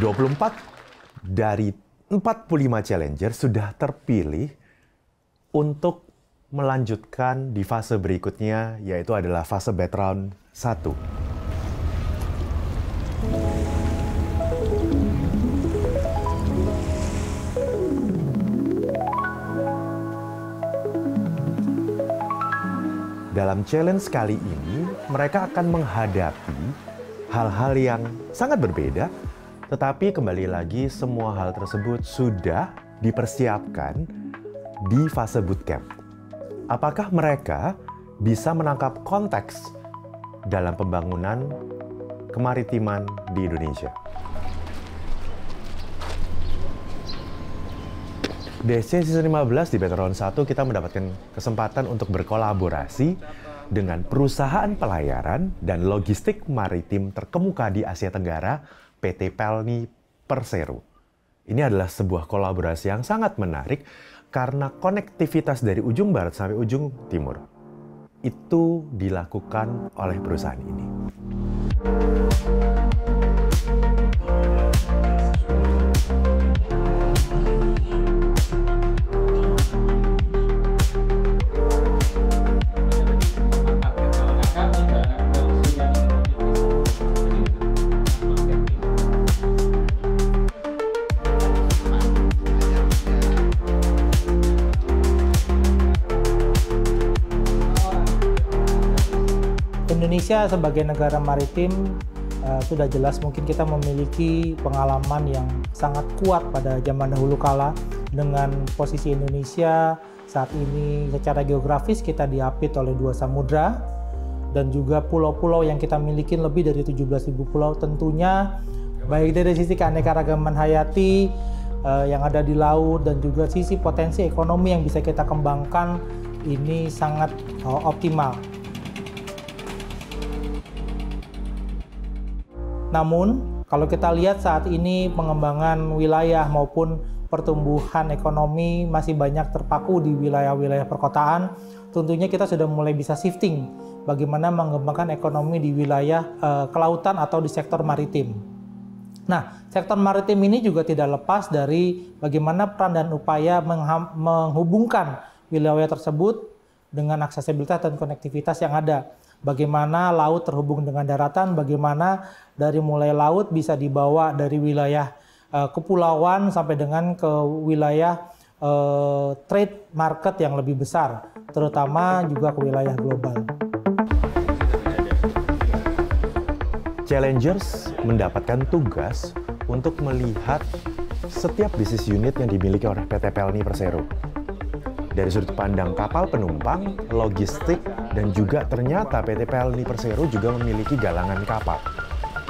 24 dari 45 challenger sudah terpilih untuk melanjutkan di fase berikutnya, yaitu adalah fase battle round 1. Dalam challenge kali ini, mereka akan menghadapi hal-hal yang sangat berbeda, tetapi kembali lagi semua hal tersebut sudah dipersiapkan di fase bootcamp. Apakah mereka bisa menangkap konteks dalam pembangunan kemaritiman di Indonesia? DC Season 15 di Battle Round 1 kita mendapatkan kesempatan untuk berkolaborasi dengan perusahaan pelayaran dan logistik maritim terkemuka di Asia Tenggara, PT Pelni Persero. Ini adalah sebuah kolaborasi yang sangat menarik karena konektivitas dari ujung barat sampai ujung timur itu dilakukan oleh perusahaan ini. Indonesia sebagai negara maritim sudah jelas mungkin kita memiliki pengalaman yang sangat kuat pada zaman dahulu kala dengan posisi Indonesia saat ini secara geografis kita diapit oleh 2 samudra dan juga pulau-pulau yang kita miliki lebih dari 17.000 pulau, tentunya baik dari sisi keanekaragaman hayati yang ada di laut dan juga sisi potensi ekonomi yang bisa kita kembangkan ini sangat optimal. Namun, kalau kita lihat saat ini pengembangan wilayah maupun pertumbuhan ekonomi masih banyak terpaku di wilayah-wilayah perkotaan, tentunya kita sudah mulai bisa shifting bagaimana mengembangkan ekonomi di wilayah kelautan atau di sektor maritim. Nah, sektor maritim ini juga tidak lepas dari bagaimana peran dan upaya menghubungkan wilayah tersebut dengan aksesibilitas dan konektivitas yang ada. Bagaimana laut terhubung dengan daratan, bagaimana dari mulai laut bisa dibawa dari wilayah kepulauan sampai dengan ke wilayah trade market yang lebih besar, terutama juga ke wilayah global. Challengers mendapatkan tugas untuk melihat setiap bisnis unit yang dimiliki oleh PT Pelni Persero. Dari sudut pandang kapal penumpang, logistik, dan juga ternyata PT Pelni Persero juga memiliki galangan kapal.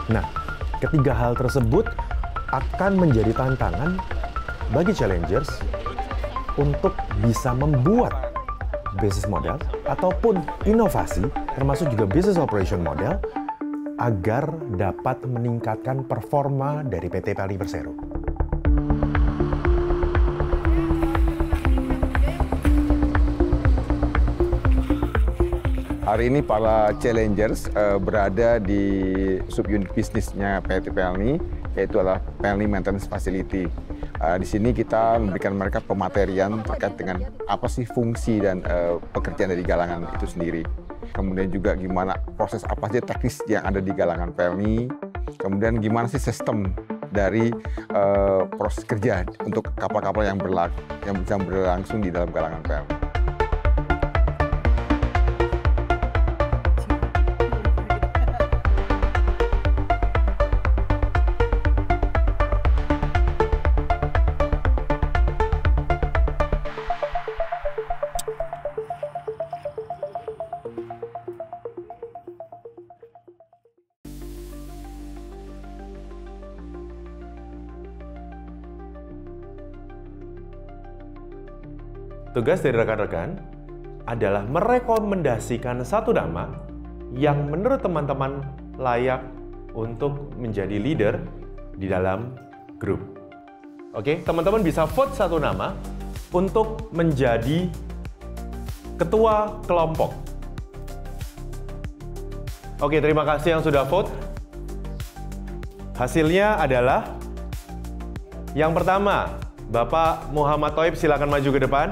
Nah, ketiga hal tersebut akan menjadi tantangan bagi challengers untuk bisa membuat bisnis model ataupun inovasi, termasuk juga business operation model, agar dapat meningkatkan performa dari PT Pelni Persero. Hari ini para challengers berada di subunit bisnisnya PT Pelni, yaitu adalah Pelni Maintenance Facility. Di sini kita memberikan mereka pematerian terkait dengan apa sih fungsi dan pekerjaan dari galangan itu sendiri. Kemudian juga gimana proses apa sih teknis yang ada di galangan Pelni. Kemudian gimana sih sistem dari proses kerja untuk kapal-kapal yang bisa berlangsung di dalam galangan Pelni. Tugas dari rekan-rekan adalah merekomendasikan satu nama yang menurut teman-teman layak untuk menjadi leader di dalam grup. Oke, teman-teman bisa vote satu nama untuk menjadi ketua kelompok. Oke, terima kasih yang sudah vote. Hasilnya adalah Yang pertama, Bapak Muhammad Thoib silakan maju ke depan.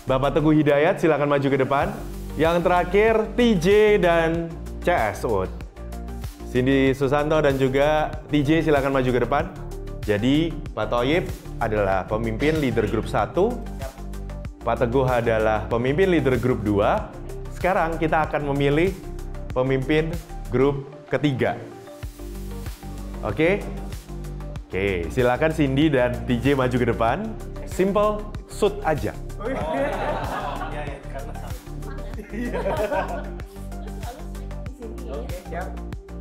Bapak Teguh Hidayat silakan maju ke depan. Yang terakhir, TJ dan CS. Cindy Susanto dan juga TJ silakan maju ke depan. Jadi, Pak Thoib adalah pemimpin leader grup 1. Pak Teguh adalah pemimpin leader grup 2. Sekarang kita akan memilih pemimpin grup ketiga. Oke? Oke, silakan Cindy dan TJ maju ke depan. Simple, shoot aja.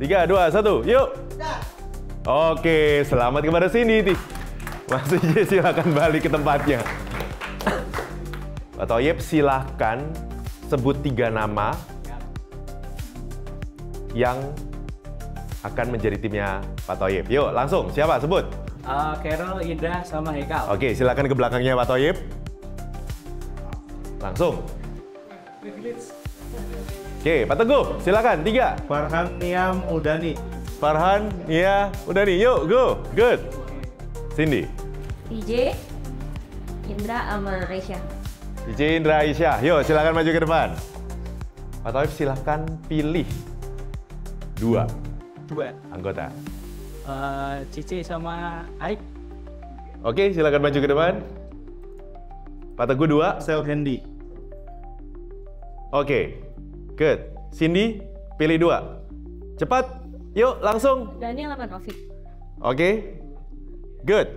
3, 2, 1, yuk! Oke, selamat kepada Cindy. Mas TJ silakan balik ke tempatnya. Pak Thoib silakan sebut 3 nama yang akan menjadi timnya Pak Thoib. Yuk, langsung. Siapa? Sebut. Carol, Indra, sama Hekal. Oke, silakan ke belakangnya Pak Thoib. Langsung. Oke, Pak Teguh, silakan. 3. Farhan, Niam, Udani. Farhan, Nia, Udani. Yuk, go. Good. Cindy. DJ, Indra, sama Aisyah. DJ, Indra, Aisyah. Yuk, silakan maju ke depan. Pak Thoib silakan pilih 2 anggota. Cici sama Aik. Oke, silakan maju ke depan. Pak Teguh 2. Sel Hendy. Oke, good. Cindy, pilih 2. Cepat, yuk langsung. Daniel sama Taufik. Oke, good.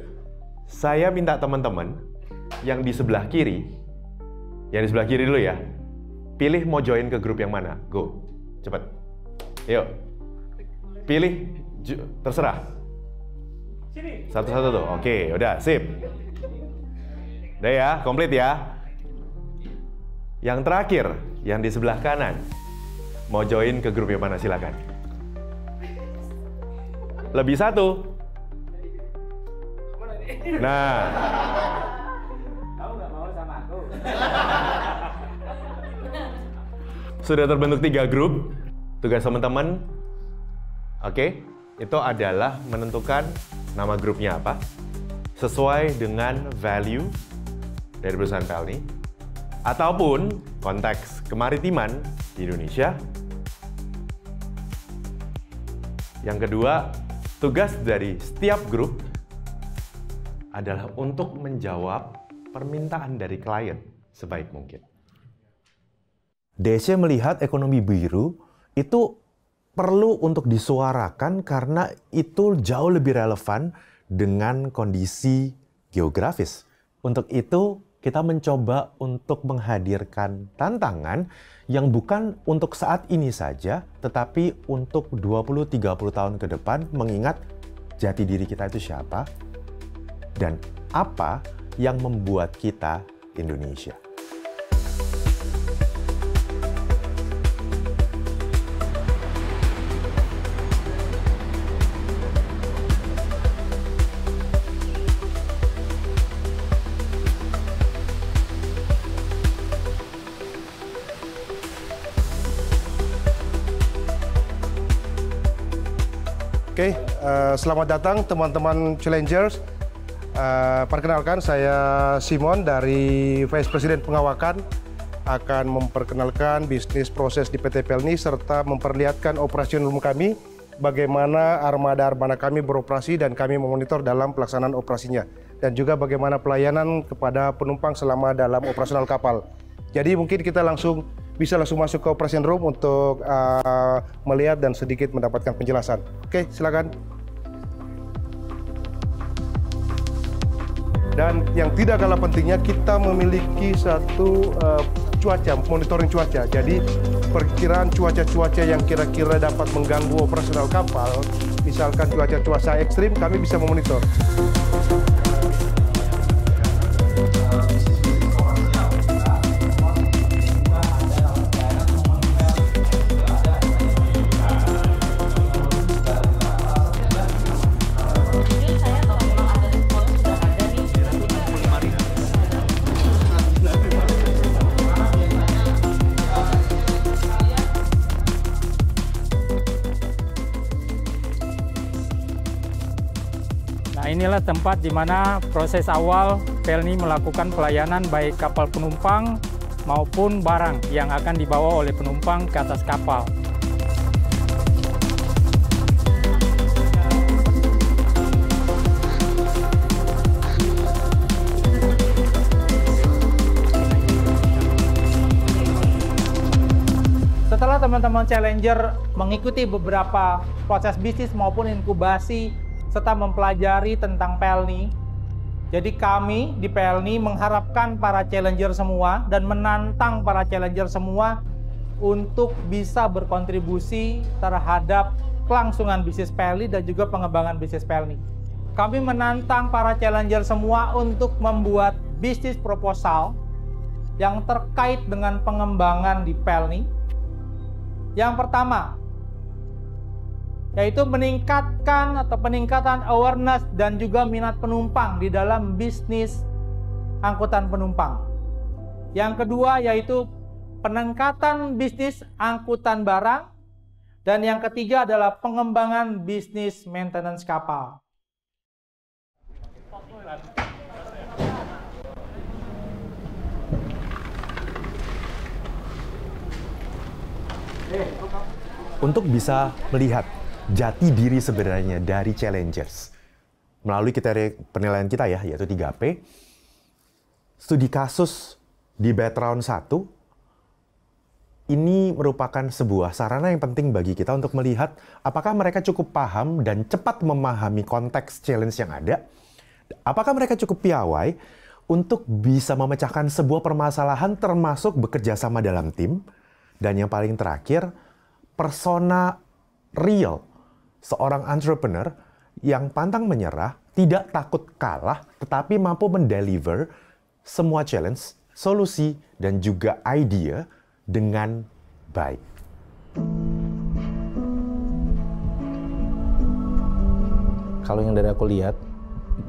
Saya minta teman-teman yang di sebelah kiri, dulu ya, pilih mau join ke grup yang mana. Go, cepat. Yuk, pilih, terserah. Satu-satu tuh. Oke, udah, sip. Udah ya, komplit ya. Yang terakhir, yang di sebelah kanan, mau join ke grup yang mana, silakan. Lebih 1. Nah. Kamu nggak mau sama aku? Sudah terbentuk 3 grup. Tugas teman-teman, oke, itu adalah menentukan nama grupnya apa, sesuai dengan value dari perusahaan Pelni, ataupun konteks kemaritiman di Indonesia. Yang kedua, tugas dari setiap grup adalah untuk menjawab permintaan dari klien sebaik mungkin. DC melihat ekonomi biru itu perlu untuk disuarakan karena itu jauh lebih relevan dengan kondisi geografis. Untuk itu, kita mencoba untuk menghadirkan tantangan yang bukan untuk saat ini saja, tetapi untuk 20-30 tahun ke depan, mengingat jati diri kita itu siapa dan apa yang membuat kita Indonesia. Oke, selamat datang teman-teman Challengers. Perkenalkan, saya Simon dari Vice President Pengawakan, akan memperkenalkan bisnis proses di PT Pelni serta memperlihatkan operasional kami, bagaimana armada-armada kami beroperasi dan kami memonitor dalam pelaksanaan operasinya, dan juga bagaimana pelayanan kepada penumpang selama dalam operasional kapal. Jadi mungkin kita bisa langsung masuk ke operation room untuk melihat dan sedikit mendapatkan penjelasan. Oke, silakan. Dan yang tidak kalah pentingnya, kita memiliki satu monitoring cuaca. Jadi perkiraan cuaca-cuaca yang kira-kira dapat mengganggu operasional kapal, misalkan cuaca ekstrim, kami bisa memonitor. inilah tempat di mana proses awal Pelni melakukan pelayanan baik kapal penumpang maupun barang yang akan dibawa oleh penumpang ke atas kapal. Setelah teman-teman Challenger mengikuti beberapa proses bisnis maupun inkubasi serta mempelajari tentang Pelni, jadi kami di Pelni mengharapkan para Challenger semua dan menantang para Challenger semua untuk bisa berkontribusi terhadap kelangsungan bisnis Pelni dan juga pengembangan bisnis Pelni. Kami menantang para Challenger semua untuk membuat bisnis proposal yang terkait dengan pengembangan di Pelni. Yang pertama, yaitu meningkatkan atau peningkatan awareness dan juga minat penumpang di dalam bisnis angkutan penumpang. Yang kedua yaitu peningkatan bisnis angkutan barang. Dan yang ketiga adalah pengembangan bisnis maintenance kapal. Untuk bisa melihat jati diri sebenarnya dari Challengers melalui kriteria penilaian kita ya, yaitu 3P, studi kasus di background 1 ini merupakan sebuah sarana yang penting bagi kita untuk melihat apakah mereka cukup paham dan cepat memahami konteks challenge yang ada, apakah mereka cukup piawai untuk bisa memecahkan sebuah permasalahan termasuk bekerja sama dalam tim, dan yang paling terakhir, persona real seorang entrepreneur yang pantang menyerah, tidak takut kalah, tetapi mampu mendeliver semua challenge, solusi, dan juga ide dengan baik. Kalau yang dari aku lihat,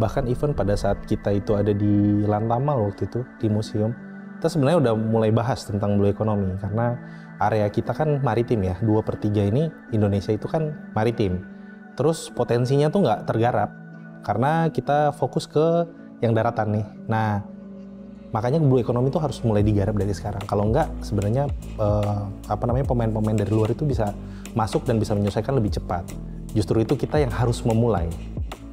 bahkan even pada saat kita itu ada di Lantamal waktu itu, di museum, kita sebenarnya udah mulai bahas tentang blue economy, karena area kita kan maritim ya, 2/3 ini Indonesia itu kan maritim. Terus potensinya tuh nggak tergarap, karena kita fokus ke yang daratan nih. Nah, makanya blue economy itu harus mulai digarap dari sekarang. Kalau nggak, sebenarnya pemain-pemain dari luar itu bisa masuk dan bisa menyelesaikan lebih cepat. Justru itu kita yang harus memulai,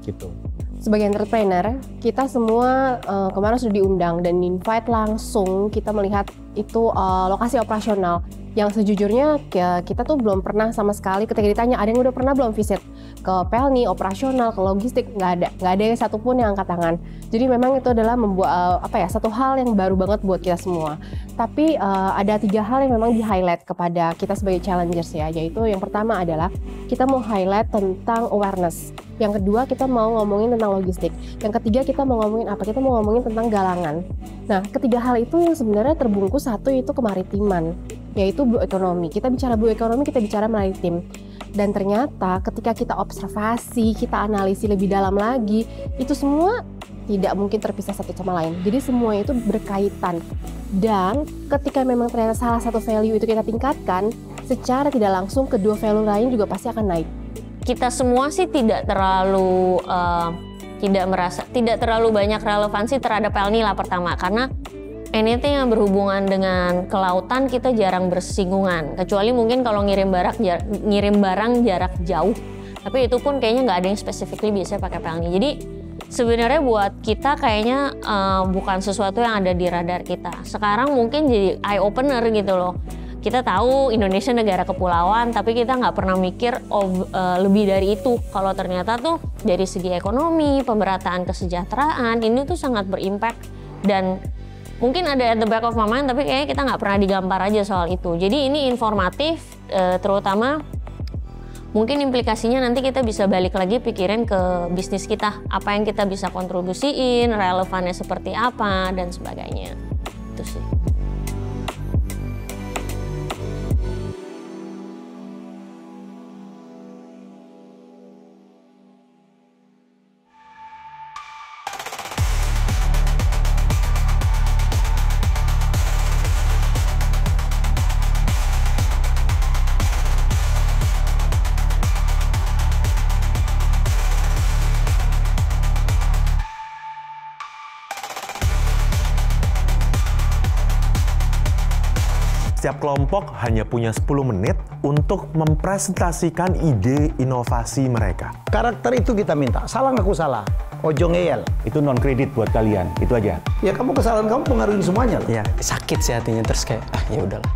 gitu. Sebagai entrepreneur, kita semua kemarin sudah diundang dan invite langsung kita melihat itu lokasi operasional. Yang sejujurnya kita tuh belum pernah sama sekali, ketika ditanya ada yang udah pernah belum visit ke Pelni, operasional, ke logistik, nggak ada satupun yang angkat tangan. Jadi memang itu adalah membuat satu hal yang baru banget buat kita semua. Tapi ada 3 hal yang memang di-highlight kepada kita sebagai challengers ya, yaitu yang pertama adalah kita mau highlight tentang awareness. Yang kedua kita mau ngomongin tentang logistik. Yang ketiga kita mau ngomongin apa? Kita mau ngomongin tentang galangan. Nah, ketiga hal itu yang sebenarnya terbungkus satu yaitu kemaritiman, yaitu blue economy. Kita bicara blue economy, kita bicara maritim. Dan ternyata ketika kita observasi, kita analisis lebih dalam lagi, itu semua tidak mungkin terpisah satu sama lain. Jadi semuanya itu berkaitan. Dan ketika memang ternyata salah satu value itu kita tingkatkan, secara tidak langsung kedua value lain juga pasti akan naik. Kita semua sih tidak terlalu banyak relevansi terhadap Pelni lah pertama, karena anything yang berhubungan dengan kelautan kita jarang bersinggungan, kecuali mungkin kalau ngirim barang jarak jauh, tapi itu pun kayaknya nggak ada yang specifically bisa pakai Pelni. Jadi sebenarnya buat kita kayaknya bukan sesuatu yang ada di radar kita. Sekarang mungkin jadi eye opener gitu loh. Kita tahu Indonesia negara kepulauan, tapi kita nggak pernah mikir lebih dari itu. Kalau ternyata tuh dari segi ekonomi, pemerataan kesejahteraan, ini tuh sangat berimpact. Dan mungkin ada at the back of my mind, tapi kayaknya kita nggak pernah digambar aja soal itu. Jadi ini informatif, terutama mungkin implikasinya nanti kita bisa balik lagi pikirin ke bisnis kita. Apa yang kita bisa kontribusiin, relevannya seperti apa, dan sebagainya. Itu sih. Setiap kelompok hanya punya 10 menit untuk mempresentasikan ide inovasi mereka. Karakter itu kita minta, salah ngaku salah, ojo ngeyel. Itu non kredit buat kalian, itu aja. Ya kamu kesalahan kamu pengaruhin semuanya loh. Ya sakit sih hatinya, terus kayak ya udahlah.